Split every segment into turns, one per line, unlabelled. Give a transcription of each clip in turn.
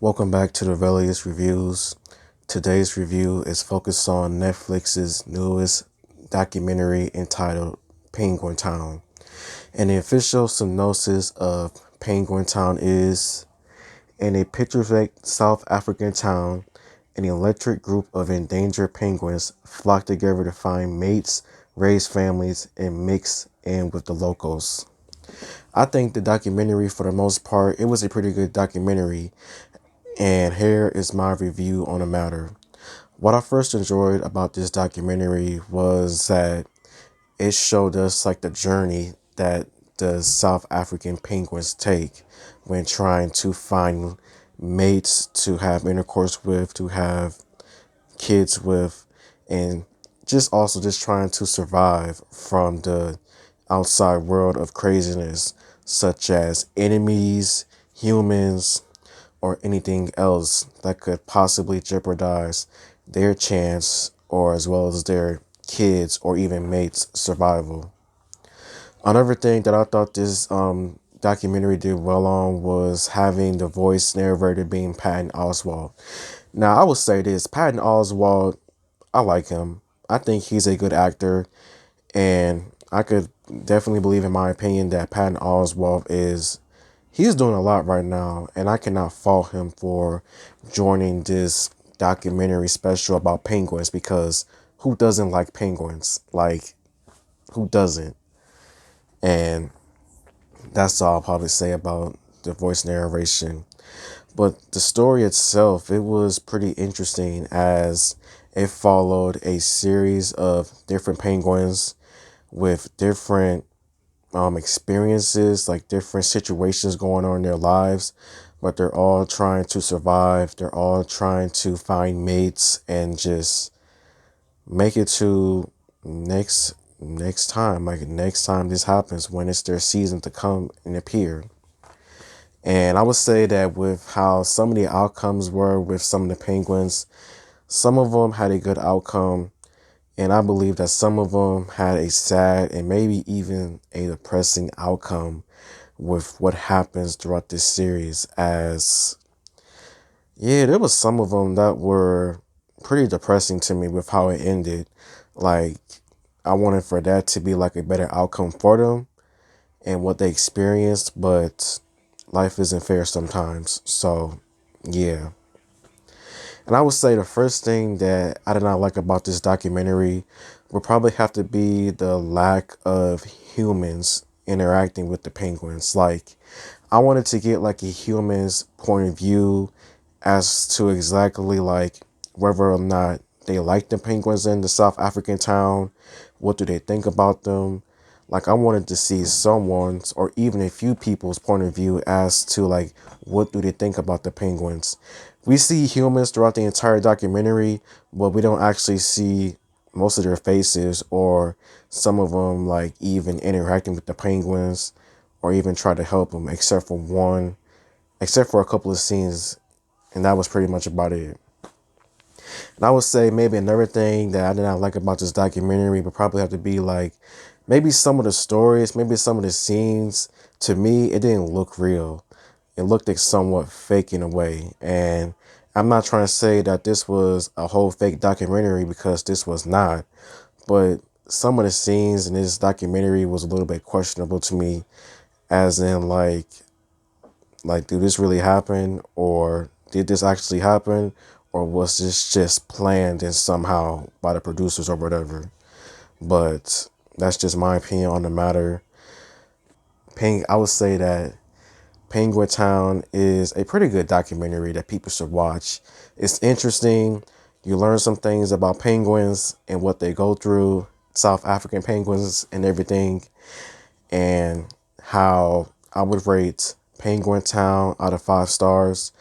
Welcome back to the Velius Reviews. Today's review is focused on Netflix's newest documentary entitled Penguin Town. And the official synopsis of Penguin Town is: in a picturesque South African town, an electric group of endangered penguins flock together to find mates, raise families, and mix in with the locals. I think the documentary, for the most part, it was a pretty good documentary. And here is my review on the matter. What I first enjoyed about this documentary was that it showed us like the journey that the South African penguins take when trying to find mates to have intercourse with, to have kids with, and just trying to survive from the outside world of craziness, such as enemies, humans, or anything else that could possibly jeopardize their chance or as well as their kids or even mates' survival. Another thing that I thought this documentary did well on was having the voice narrator being Patton Oswalt. Now, I will say this: Patton Oswalt, I like him. I think he's a good actor, and I could definitely believe, in my opinion, that Patton Oswalt he's doing a lot right now, and I cannot fault him for joining this documentary special about penguins, because who doesn't like penguins? Like, who doesn't? And that's all I'll probably say about the voice narration. But the story itself, it was pretty interesting, as it followed a series of different penguins with different experiences, like different situations going on in their lives, but they're all trying to survive. They're all trying to find mates and just make it to next time, like next time this happens, when it's their season to come and appear. And I would say that with how some of the outcomes were with some of the penguins, some of them had a good outcome, and I believe that some of them had a sad and maybe even a depressing outcome with what happens throughout this series. As, yeah, there was some of them that were pretty depressing to me with how it ended. Like, I wanted for that to be like a better outcome for them and what they experienced, but life isn't fair sometimes. So, yeah. And I would say the first thing that I did not like about this documentary would probably have to be the lack of humans interacting with the penguins. Like, I wanted to get like a human's point of view as to exactly like whether or not they like the penguins in the South African town. What do they think about them? Like, I wanted to see someone's or even a few people's point of view as to like what do they think about the penguins. We see humans throughout the entire documentary, but we don't actually see most of their faces, or some of them like even interacting with the penguins or even try to help them, except for a couple of scenes, and that was pretty much about it. And I would say maybe another thing that I did not like about this documentary would probably have to be like maybe some of the stories, maybe some of the scenes. To me, it didn't look real. It looked like somewhat fake in a way. And I'm not trying to say that this was a whole fake documentary, because this was not. But some of the scenes in this documentary was a little bit questionable to me, as in like, did this really happen, or did this actually happen, or was this just planned and somehow by the producers or whatever? But that's just my opinion on the matter. I would say that Penguin Town is a pretty good documentary that people should watch. It's interesting. You learn some things about penguins and what they go through, South African penguins and everything, and how I would rate Penguin Town out of 5 stars.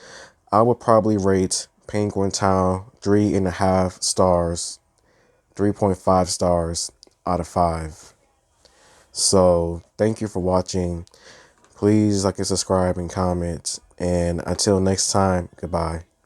I would probably rate Penguin Town 3.5 stars, 3.5 stars out of 5. So thank you for watching. Please like and subscribe and comment. And until next time, goodbye.